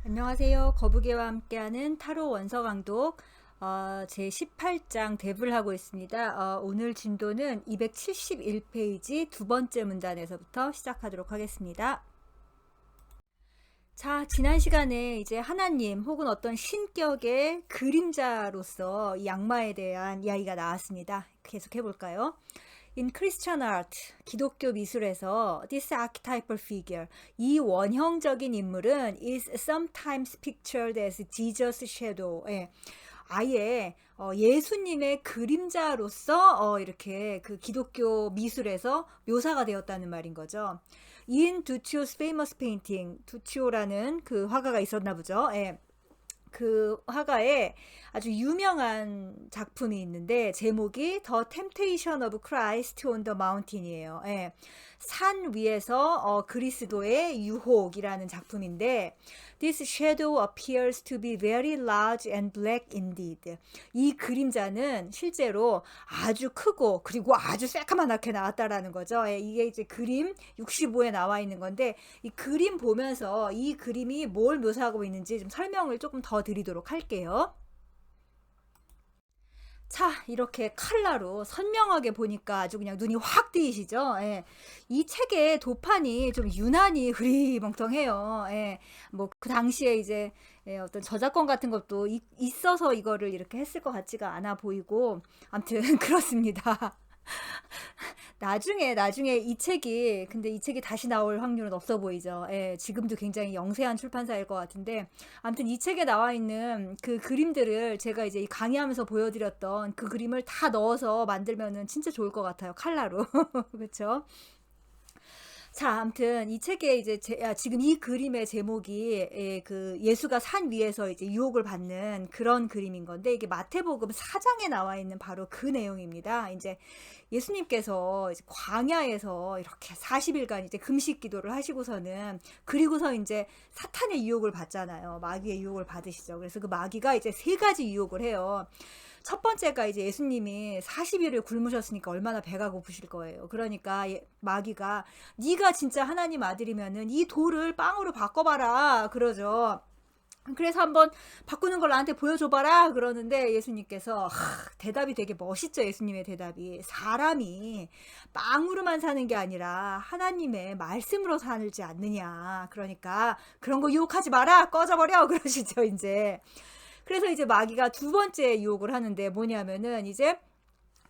안녕하세요. 거북이와 함께하는 타로 원서 강독 제 18장 대부를 하고 있습니다. 오늘 진도는 271페이지 두 번째 문단에서부터 시작하도록 하겠습니다. 자, 지난 시간에 이제 하나님 혹은 어떤 신격의 그림자로서 이 악마에 대한 이야기가 나왔습니다. 계속 해볼까요? In Christian art, 기독교 미술에서 this archetypal figure, 이 원형적인 인물은 is sometimes pictured as Jesus' shadow. 예, 아예 예수님의 그림자로서 이렇게 그 기독교 미술에서 묘사가 되었다는 말인 거죠. In Duccio's famous painting, 두치오라는 그 화가가 있었나 보죠. 예. 그 화가의 아주 유명한 작품이 있는데 제목이 The Temptation of Christ on the Mountain이에요. 예. 산 위에서 그리스도의 유혹이라는 작품인데 This shadow appears to be very large and black indeed. 이 그림자는 실제로 아주 크고 그리고 아주 새까맣게 나왔다라는 거죠. 예, 이게 이제 그림 65에 나와 있는 건데 이 그림 보면서 이 그림이 뭘 묘사하고 있는지 좀 설명을 조금 더 드리도록 할게요. 자, 이렇게 칼라로 선명하게 보니까 아주 그냥 눈이 확 띄시죠? 예. 이 책의 도판이 좀 유난히 흐리멍텅해요. 예. 뭐 그 당시에 이제 어떤 저작권 같은 것도 있어서 이거를 이렇게 했을 것 같지가 않아 보이고 아무튼 그렇습니다. 나중에 근데 이 책이 다시 나올 확률은 없어 보이죠. 예, 지금도 굉장히 영세한 출판사일 것 같은데, 아무튼 이 책에 나와 있는 그 그림들을 제가 이제 강의하면서 보여드렸던 그 그림을 다 넣어서 만들면은 진짜 좋을 것 같아요. 칼라로. 그렇죠? 자, 아무튼 이 책에 이제 지금 이 그림의 제목이 그 예수가 산 위에서 이제 유혹을 받는 그런 그림인 건데 이게 마태복음 4장에 나와 있는 바로 그 내용입니다. 이제 예수님께서 이제 광야에서 이렇게 40일간 이제 금식 기도를 하시고서는 그리고서 이제 사탄의 유혹을 받잖아요. 마귀의 유혹을 받으시죠. 그래서 그 마귀가 이제 세 가지 유혹을 해요. 첫 번째가 이제 예수님이 40일을 굶으셨으니까 얼마나 배가 고프실 거예요. 그러니까 마귀가 네가 진짜 하나님 아들이면은 이 돌을 빵으로 바꿔봐라 그러죠. 그래서 한번 바꾸는 걸 나한테 보여줘봐라 그러는데 예수님께서 대답이 되게 멋있죠. 예수님의 대답이 사람이 빵으로만 사는 게 아니라 하나님의 말씀으로 살지 않느냐. 그러니까 그런 거 유혹하지 마라 꺼져버려 그러시죠. 이제 그래서 이제 마귀가 두 번째 유혹을 하는데 뭐냐면은 이제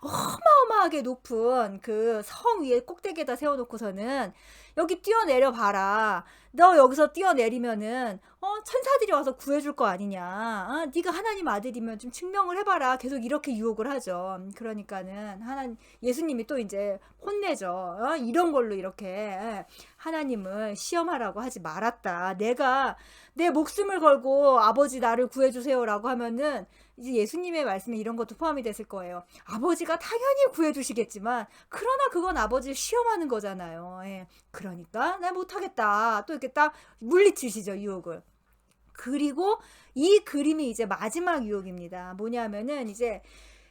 어마어마하게 높은 그 성 위에 꼭대기에다 세워놓고서는 여기 뛰어내려 봐라. 너 여기서 뛰어내리면은 천사들이 와서 구해줄 거 아니냐. 네가 하나님 아들이면 좀 증명을 해봐라. 계속 이렇게 유혹을 하죠. 그러니까는 예수님이 또 이제 혼내죠. 이런 걸로 이렇게 하나님을 시험하라고 하지 말았다. 내가 내 목숨을 걸고 아버지 나를 구해주세요라고 하면은 이제 예수님의 말씀에 이런 것도 포함이 됐을 거예요. 아버지가 당연히 구해주시겠지만 그러나 그건 아버지를 시험하는 거잖아요. 예. 그러니까 나 못하겠다. 또 이렇게 딱 물리치시죠. 유혹을. 그리고 이 그림이 이제 마지막 유혹입니다. 뭐냐면은 이제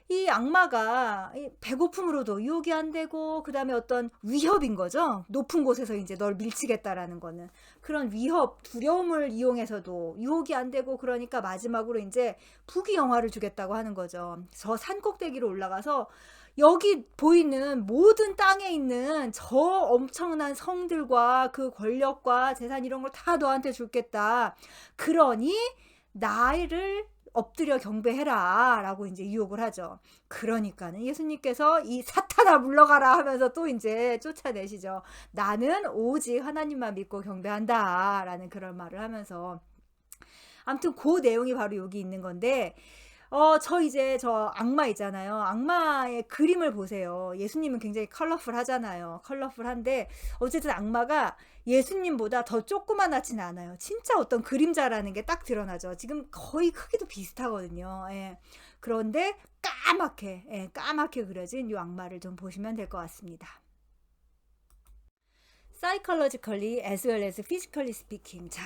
이 악마가 배고픔으로도 유혹이 안 되고 그 다음에 어떤 위협인 거죠. 높은 곳에서 이제 널 밀치겠다라는 거는 그런 위협, 두려움을 이용해서도 유혹이 안 되고 그러니까 마지막으로 이제 부귀영화를 주겠다고 하는 거죠. 저 산 꼭대기로 올라가서 여기 보이는 모든 땅에 있는 저 엄청난 성들과 그 권력과 재산 이런 걸 다 너한테 주겠다. 그러니 나를 엎드려 경배해라 라고 이제 유혹을 하죠. 그러니까는 예수님께서 이 사탄아 물러가라 하면서 또 이제 쫓아내시죠. 나는 오직 하나님만 믿고 경배한다 라는 그런 말을 하면서 아무튼 그 내용이 바로 여기 있는 건데 저 악마 있잖아요. 악마의 그림을 보세요. 예수님은 굉장히 컬러풀하잖아요. 컬러풀한데 어쨌든 악마가 예수님보다 더 조그만하지는 않아요. 진짜 어떤 그림자라는 게 딱 드러나죠. 지금 거의 크기도 비슷하거든요. 예. 그런데 까맣게 그려진 이 악마를 좀 보시면 될 것 같습니다. psychologically as well as physically speaking. 자,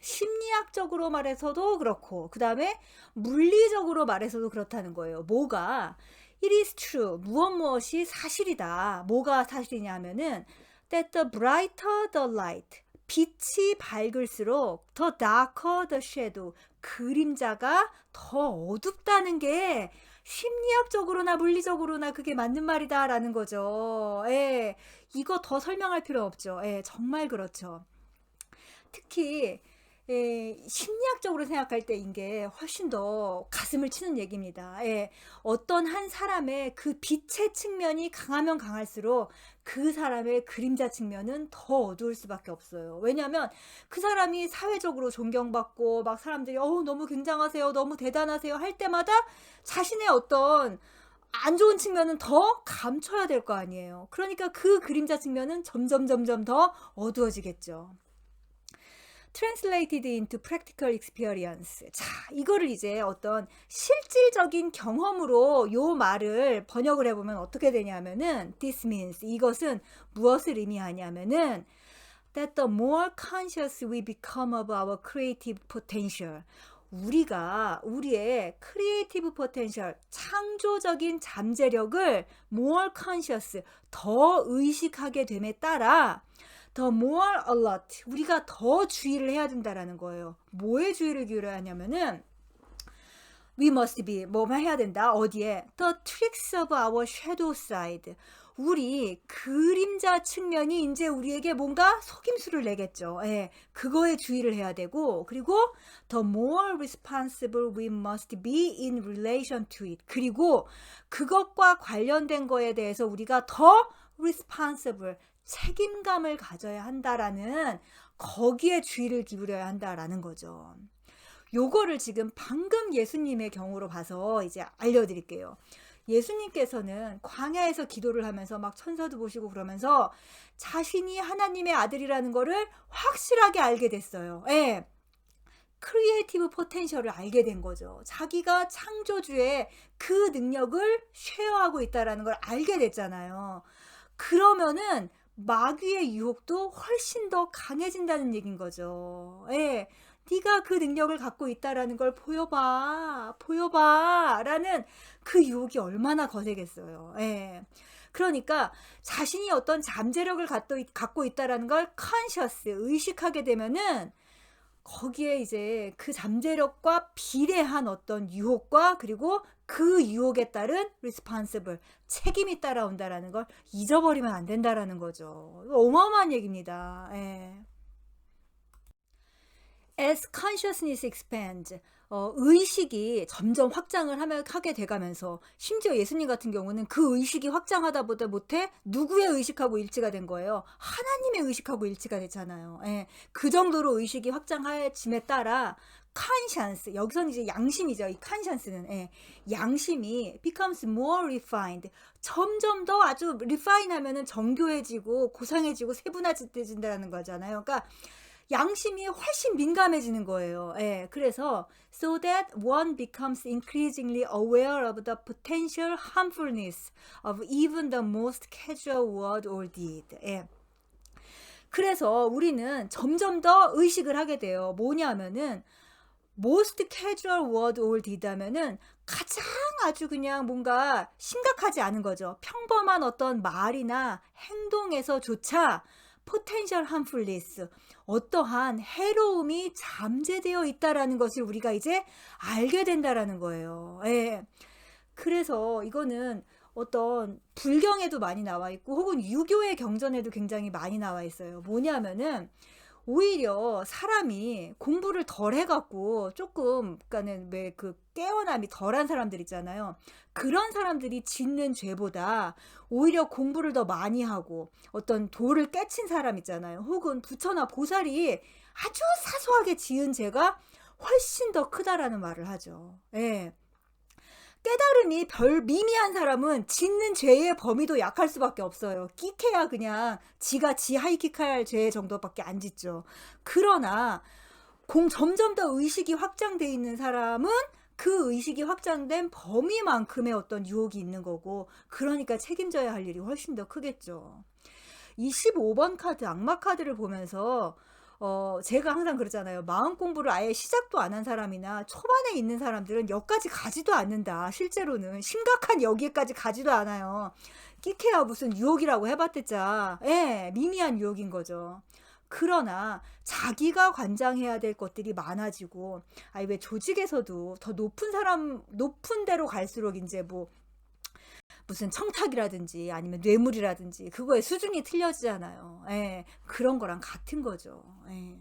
심리학적으로 말해서도 그렇고 그 다음에 물리적으로 말해서도 그렇다는 거예요. 뭐가 it is true. 무엇이 사실이다. 뭐가 사실이냐 하면은 that the brighter the light, 빛이 밝을수록 더 darker the shadow, 그림자가 더 어둡다는 게 심리학적으로나 물리적으로나 그게 맞는 말이다라는 거죠. 예, 이거 더 설명할 필요 없죠. 예, 정말 그렇죠. 특히 심리학적으로 생각할 때 이게 훨씬 더 가슴을 치는 얘기입니다. 예, 어떤 한 사람의 그 빛의 측면이 강하면 강할수록 그 사람의 그림자 측면은 더 어두울 수밖에 없어요. 왜냐하면 그 사람이 사회적으로 존경받고 막 사람들이 너무 굉장하세요, 너무 대단하세요 할 때마다 자신의 어떤 안 좋은 측면은 더 감춰야 될 거 아니에요. 그러니까 그 그림자 측면은 점점 더 어두워지겠죠. Translated into practical experience. 자, 이거를 이제 어떤 실질적인 경험으로 요 말을 번역을 해보면 어떻게 되냐면은 this means, 이것은 무엇을 의미하냐면은 that the more conscious we become of our creative potential, 우리가 우리의 크리에이티브 포텐셜, 창조적인 잠재력을 more conscious, 더 의식하게 됨에 따라 the more alert, 우리가 더 주의를 해야 된다라는 거예요. 뭐에 주의를 기울여야 하냐면은 we must be, 뭐만 해야 된다. 어디에? the tricks of our shadow side, 우리 그림자 측면이 이제 우리에게 뭔가 속임수를 내겠죠. 예, 그거에 주의를 해야 되고, 그리고 the more responsible we must be in relation to it, 그리고 그것과 관련된 거에 대해서 우리가 더 responsible, 책임감을 가져야 한다라는, 거기에 주의를 기울여야 한다라는 거죠. 요거를 지금 방금 예수님의 경우로 봐서 이제 알려드릴게요. 예수님께서는 광야에서 기도를 하면서 막 천사도 보시고 그러면서 자신이 하나님의 아들이라는 거를 확실하게 알게 됐어요. 예. 크리에이티브 포텐셜을 알게 된 거죠. 자기가 창조주의 그 능력을 쉐어하고 있다라는 걸 알게 됐잖아요. 그러면은 마귀의 유혹도 훨씬 더 강해진다는 얘기인 거죠. 예. 네가 그 능력을 갖고 있다라는 걸 보여봐 라는 그 유혹이 얼마나 거세겠어요. 예. 그러니까 자신이 어떤 잠재력을 갖고 있다라는 걸 conscious, 의식하게 되면은 거기에 이제 그 잠재력과 비례한 어떤 유혹과 그리고 그 유혹에 따른 responsible, 책임이 따라온다라는 걸 잊어버리면 안 된다라는 거죠. 어마어마한 얘기입니다. 예. As consciousness expands, 의식이 점점 확장을 하게 돼가면서, 심지어 예수님 같은 경우는 그 의식이 확장하다 보다 못해 누구의 의식하고 일치가 된 거예요? 하나님의 의식하고 일치가 됐잖아요. 예, 그 정도로 의식이 확장해짐에 따라 conscience, 여기서는 이제 양심이죠. 이 conscience는, 예, 양심이 becomes more refined, 점점 더 아주 refine 하면은 정교해지고 고상해지고 세분화돼진다는 거잖아요. 그러니까 양심이 훨씬 민감해지는 거예요. 예, 그래서 so that one becomes increasingly aware of the potential harmfulness of even the most casual word or deed. 예. 그래서 우리는 점점 더 의식을 하게 돼요. 뭐냐면은 most casual word or deed 하면은 가장 아주 그냥 뭔가 심각하지 않은 거죠. 평범한 어떤 말이나 행동에서조차 potential harmfulness, 어떠한 해로움이 잠재되어 있다라는 것을 우리가 이제 알게 된다라는 거예요. 예. 그래서 이거는 어떤 불경에도 많이 나와 있고 혹은 유교의 경전에도 굉장히 많이 나와 있어요. 뭐냐면은 오히려 사람이 공부를 덜 해갖고 조금, 그러니까는 왜 그 깨어남이 덜한 사람들 있잖아요. 그런 사람들이 짓는 죄보다 오히려 공부를 더 많이 하고 어떤 도를 깨친 사람 있잖아요. 혹은 부처나 보살이 아주 사소하게 지은 죄가 훨씬 더 크다라는 말을 하죠. 예. 깨달음이 별 미미한 사람은 짓는 죄의 범위도 약할 수밖에 없어요. 끼케야 그냥 지가 지 하이킥할 죄 정도밖에 안 짓죠. 그러나 점점 더 의식이 확장돼 있는 사람은 그 의식이 확장된 범위만큼의 어떤 유혹이 있는 거고, 그러니까 책임져야 할 일이 훨씬 더 크겠죠. 이 15번 카드, 악마 카드를 보면서 제가 항상 그러잖아요. 마음 공부를 아예 시작도 안 한 사람이나 초반에 있는 사람들은 여기까지 가지도 않는다. 실제로는 심각한 여기까지 가지도 않아요. 끼케야 무슨 유혹이라고 해봤댔자, 예, 미미한 유혹인 거죠. 그러나 자기가 관장해야 될 것들이 많아지고, 아니 왜 조직에서도 더 높은 데로 갈수록 이제 뭐 무슨 청탁이라든지 아니면 뇌물이라든지 그거의 수준이 틀려지잖아요. 예, 그런 거랑 같은 거죠. 예.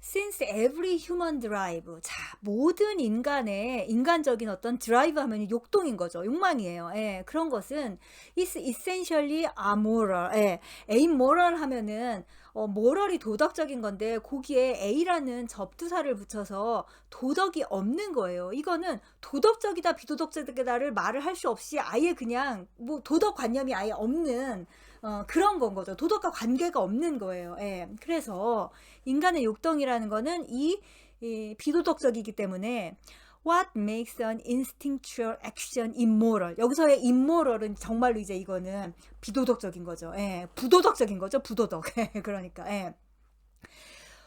Since every human drive. 자, 모든 인간적인 어떤 드라이브 하면 욕동인 거죠. 욕망이에요. 예, 그런 것은 is essentially amoral. 예, amoral 하면은 moral이 도덕적인 건데 거기에 a라는 접두사를 붙여서 도덕이 없는 거예요. 이거는 도덕적이다 비도덕적이다를 말을 할 수 없이 아예 그냥 뭐 도덕관념이 아예 없는 그런 건 거죠. 도덕과 관계가 없는 거예요. 예. 그래서 인간의 욕동이라는 거는 이 비도덕적이기 때문에 what makes an instinctual action immoral. 여기서의 immoral은 정말로 이제 이거는 비도덕적인 거죠. 예. 부도덕적인 거죠. 부도덕. 그러니까 예.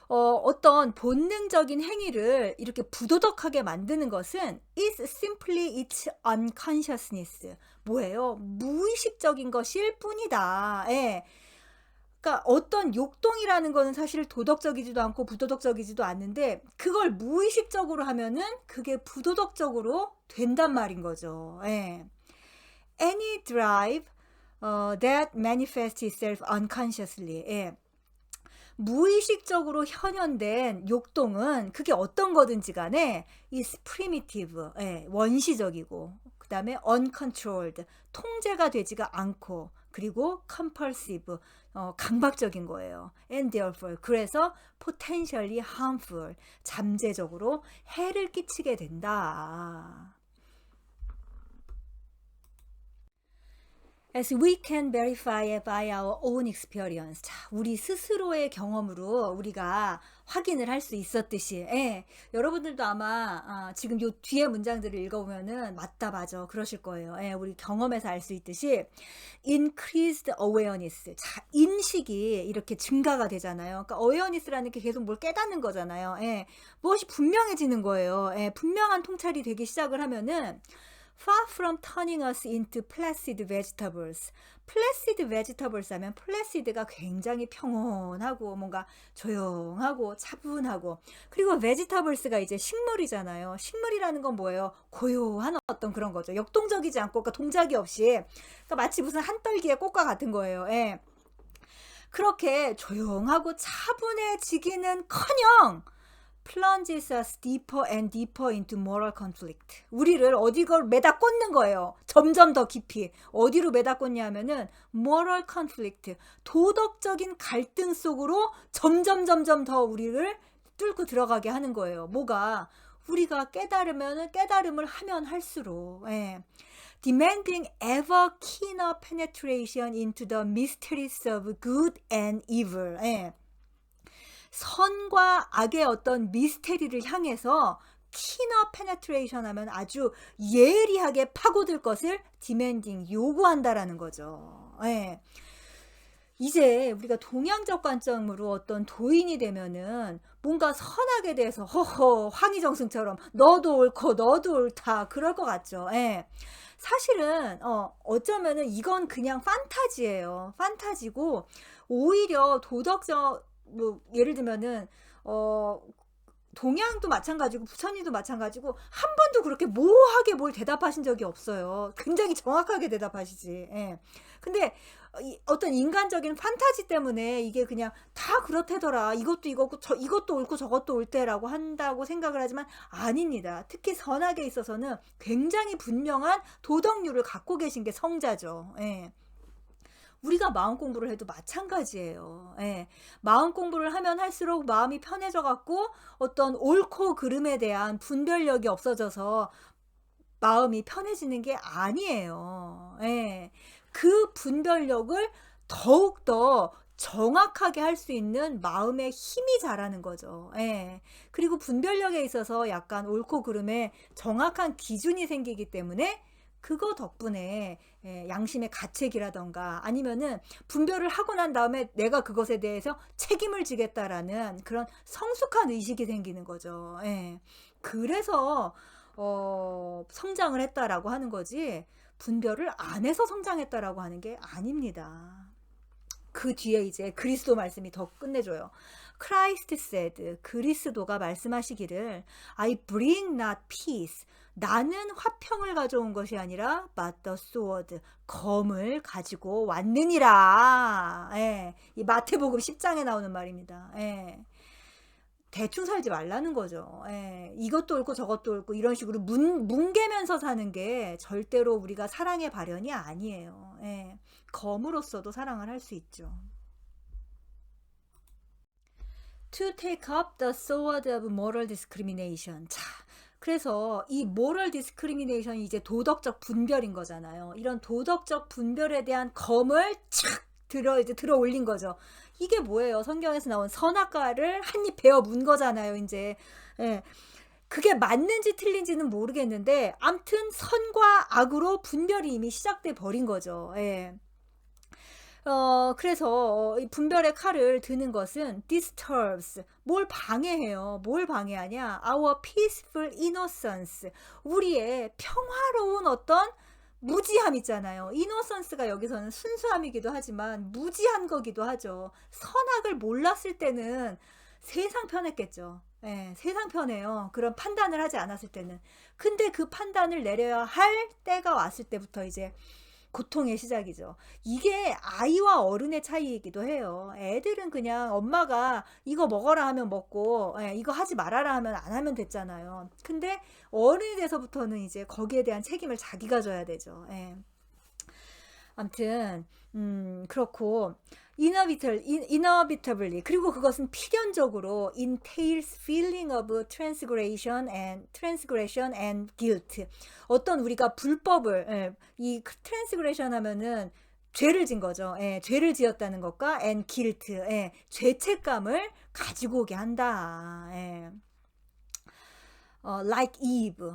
어떤 본능적인 행위를 이렇게 부도덕하게 만드는 것은 is simply its unconsciousness. 뭐예요? 무의식적인 것일 뿐이다. 예. 그러니까 어떤 욕동이라는 거는 사실 도덕적이지도 않고 부도덕적이지도 않는데 그걸 무의식적으로 하면은 그게 부도덕적으로 된단 말인 거죠. 예. Any drive that manifests itself unconsciously. 예. 무의식적으로 현현된 욕동은 그게 어떤 거든지 간에 is primitive, 예, 원시적이고, 그 다음에 uncontrolled, 통제가 되지가 않고, 그리고 compulsive, 강박적인 거예요. And therefore, 그래서 potentially harmful, 잠재적으로 해를 끼치게 된다. As we can verify by our own experience. 자, 우리 스스로의 경험으로 우리가 확인을 할 수 있었듯이, 예, 여러분들도 아마 지금 요 뒤에 문장들을 읽어보면은 맞다 맞아 그러실 거예요. 예, 우리 경험에서 알 수 있듯이 increased awareness. 자, 인식이 이렇게 증가가 되잖아요. 그러니까 awareness라는 게 계속 뭘 깨닫는 거잖아요. 예, 무엇이 분명해지는 거예요. 예, 분명한 통찰이 되기 시작을 하면은 far from turning us into placid vegetables. placid vegetables 하면 placid가 굉장히 평온하고 뭔가 조용하고 차분하고, 그리고 vegetables가 이제 식물이잖아요. 식물이라는 건 뭐예요? 고요한 어떤 그런 거죠. 역동적이지 않고, 그러니까 동작이 없이, 그러니까 마치 무슨 한떨기의 꽃과 같은 거예요. 예. 그렇게 조용하고 차분해지기는커녕 plunges us deeper and deeper into moral conflict. 우리를 어디걸 매다 꽂는 거예요. 점점 더 깊이. 어디로 매다 꽂냐 하면은 moral conflict. 도덕적인 갈등 속으로 점점 더 우리를 뚫고 들어가게 하는 거예요. 뭐가? 우리가 깨달음을 하면 할수록, 예. demanding ever keener penetration into the mysteries of good and evil. 예. 선과 악의 어떤 미스테리를 향해서 키너 페네트레이션 하면 아주 예리하게 파고들 것을 디맨딩 요구한다라는 거죠. 예. 이제 우리가 동양적 관점으로 어떤 도인이 되면은 뭔가 선악에 대해서 허허 황희정승처럼 너도 옳고 너도 옳다 그럴 것 같죠. 예. 사실은 어쩌면은 이건 그냥 판타지예요. 판타지고 오히려 도덕적, 뭐 예를 들면은 동양도 마찬가지고 부처님도 마찬가지고 한 번도 그렇게 모호하게 뭘 대답하신 적이 없어요. 굉장히 정확하게 대답하시지. 예. 근데 어떤 인간적인 판타지 때문에 이게 그냥 다 그렇대더라. 이것도 이거고 이것도 옳고 저것도 옳대라고 한다고 생각을 하지만 아닙니다. 특히 선악에 있어서는 굉장히 분명한 도덕률을 갖고 계신 게 성자죠. 예. 우리가 마음 공부를 해도 마찬가지예요. 예. 마음 공부를 하면 할수록 마음이 편해져 갖고 어떤 옳고 그름에 대한 분별력이 없어져서 마음이 편해지는 게 아니에요. 예. 그 분별력을 더욱더 정확하게 할 수 있는 마음의 힘이 자라는 거죠. 예. 그리고 분별력에 있어서 약간 옳고 그름에 정확한 기준이 생기기 때문에 그거 덕분에 양심의 가책이라던가 아니면은 분별을 하고 난 다음에 내가 그것에 대해서 책임을 지겠다라는 그런 성숙한 의식이 생기는 거죠. 예. 그래서 성장을 했다라고 하는 거지 분별을 안 해서 성장했다라고 하는 게 아닙니다. 그 뒤에 이제 그리스도 말씀이 더 끝내줘요. Christ said, 그리스도가 말씀하시기를 I bring not peace. 나는 화평을 가져온 것이 아니라 but the sword, 검을 가지고 왔느니라. 예, 이 마태복음 10장에 나오는 말입니다. 예. 대충 살지 말라는 거죠. 예, 이것도 옳고 저것도 옳고 이런 식으로 뭉개면서 사는 게 절대로 우리가 사랑의 발현이 아니에요. 예, 검으로서도 사랑을 할 수 있죠. To take up the sword of moral discrimination. 자, 그래서 이 moral discrimination이 이제 도덕적 분별인 거잖아요. 이런 도덕적 분별에 대한 검을 착 들어 올린 거죠. 이게 뭐예요? 성경에서 나온 선악과를 한 입 베어 문 거잖아요, 이제. 예. 그게 맞는지 틀린지는 모르겠는데, 암튼 선과 악으로 분별이 이미 시작돼 버린 거죠. 예. 그래서 이 분별의 칼을 드는 것은 disturbs, 뭘 방해해요. 뭘 방해하냐? Our peaceful innocence, 우리의 평화로운 어떤 무지함 있잖아요. innocence가 여기서는 순수함이기도 하지만 무지한 거기도 하죠. 선악을 몰랐을 때는 세상 편했겠죠. 예, 세상 편해요. 그런 판단을 하지 않았을 때는. 근데 그 판단을 내려야 할 때가 왔을 때부터 이제 고통의 시작이죠. 이게 아이와 어른의 차이이기도 해요. 애들은 그냥 엄마가 이거 먹어라 하면 먹고, 예, 이거 하지 말아라 하면 안 하면 됐잖아요. 근데 어른이 돼서부터는 이제 거기에 대한 책임을 자기가 져야 되죠. 예. 아무튼 그렇고 inevitably, 그리고 그것은 필연적으로 entails feeling of transgression and guilt. 어떤 우리가 불법을, 예, 이 transgression 하면은 죄를 진 거죠. 예, 죄를 지었다는 것과 and guilt, 예, 죄책감을 가지고 오게 한다. 예. like Eve,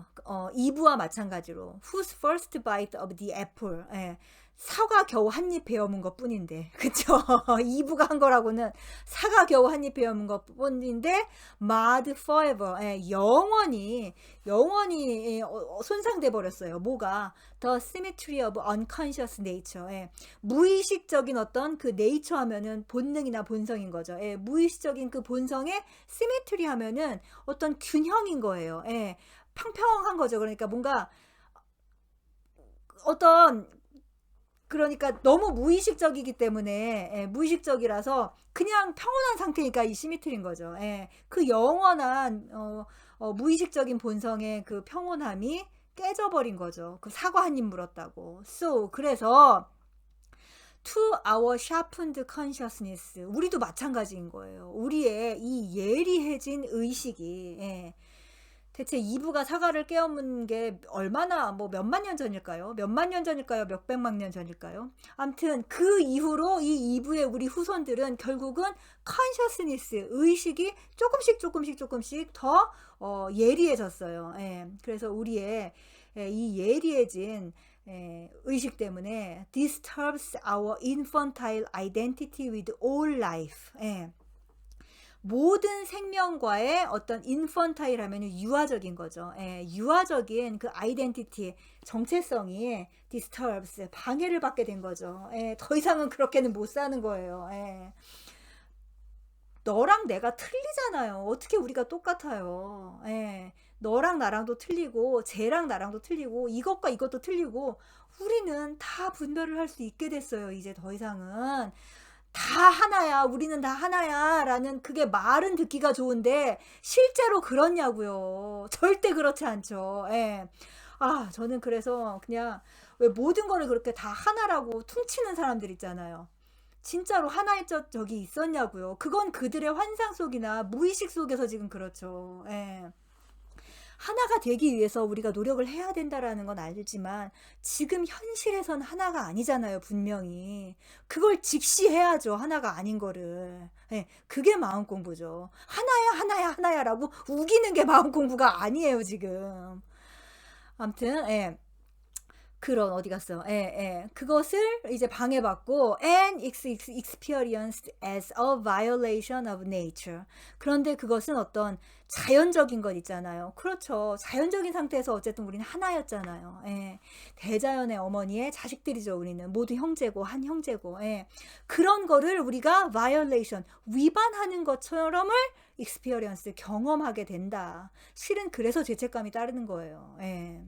이브와 마찬가지로 whose first bite of the apple, 예, 사과 겨우 한 입 베어문 것 뿐인데, 그쵸? 이브가 한 거라고는 사과 겨우 한 입 베어문 것 뿐인데 marred forever, 예, 영원히 예, 손상돼 버렸어요. 뭐가? The symmetry of unconscious nature, 예, 무의식적인 어떤 그 nature 하면은 본능이나 본성인 거죠. 예, 무의식적인 그 본성의 symmetry 하면은 어떤 균형인 거예요. 예, 평평한 거죠. 그러니까 뭔가 어떤, 그러니까 너무 무의식적이기 때문에, 예, 무의식적이라서 그냥 평온한 상태니까 이 시미트리인 거죠. 예, 그 영원한 무의식적인 본성의 그 평온함이 깨져버린 거죠. 그 사과 한 입 물었다고. So, 그래서 to our sharpened consciousness, 우리도 마찬가지인 거예요. 우리의 이 예리해진 의식이, 예, 대체 이브가 사과를 깨어문 게 얼마나, 뭐 몇만 년 전일까요? 몇만 년 전일까요? 몇백만 년 전일까요? 암튼 그 이후로 이 이브의 우리 후손들은 결국은 컨셔스니스, 의식이 조금씩 더 예리해졌어요. 예, 그래서 우리의 이 예리해진 의식 때문에 disturbs our infantile identity with all life. 예. 모든 생명과의 어떤 인펀타일 하면 유아적인 거죠. 예, 유아적인 그 아이덴티티, 정체성이 disturbs, 방해를 받게 된 거죠. 예, 더 이상은 그렇게는 못 사는 거예요. 예. 너랑 내가 틀리잖아요. 어떻게 우리가 똑같아요. 예, 너랑 나랑도 틀리고 쟤랑 나랑도 틀리고 이것과 이것도 틀리고 우리는 다 분별을 할 수 있게 됐어요. 이제 더 이상은. 다 하나야, 우리는 다 하나야 라는, 그게 말은 듣기가 좋은데 실제로 그렇냐고요. 절대 그렇지 않죠. 예. 아, 저는 그래서 그냥 왜 모든 거를 그렇게 다 하나라고 퉁치는 사람들 있잖아요. 진짜로 하나의 적이 있었냐고요. 그건 그들의 환상 속이나 무의식 속에서 지금 그렇죠. 예. 하나가 되기 위해서 우리가 노력을 해야 된다라는 건 알지만 지금 현실에선 하나가 아니잖아요, 분명히. 그걸 직시해야죠, 하나가 아닌 거를. 예, 그게 마음 공부죠. 하나야라고 우기는 게 마음 공부가 아니에요, 지금. 아무튼, 예. 그런 어디 갔어? 예, 예. 그것을 이제 방해받고 and experienced as a violation of nature. 그런데 그것은 어떤 자연적인 것 있잖아요. 그렇죠. 자연적인 상태에서 어쨌든 우리는 하나였잖아요. 예. 대자연의 어머니의 자식들이죠. 우리는 모두 형제고 한 형제고. 예. 그런 거를 우리가 violation 위반하는 것처럼을 experience 경험하게 된다. 실은 그래서 죄책감이 따르는 거예요. 예.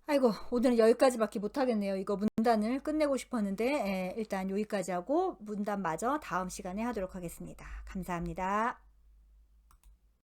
아이고, 오늘은 여기까지밖에 못하겠네요. 이거 문단을 끝내고 싶었는데, 일단 여기까지 하고 문단마저 다음 시간에 하도록 하겠습니다. 감사합니다.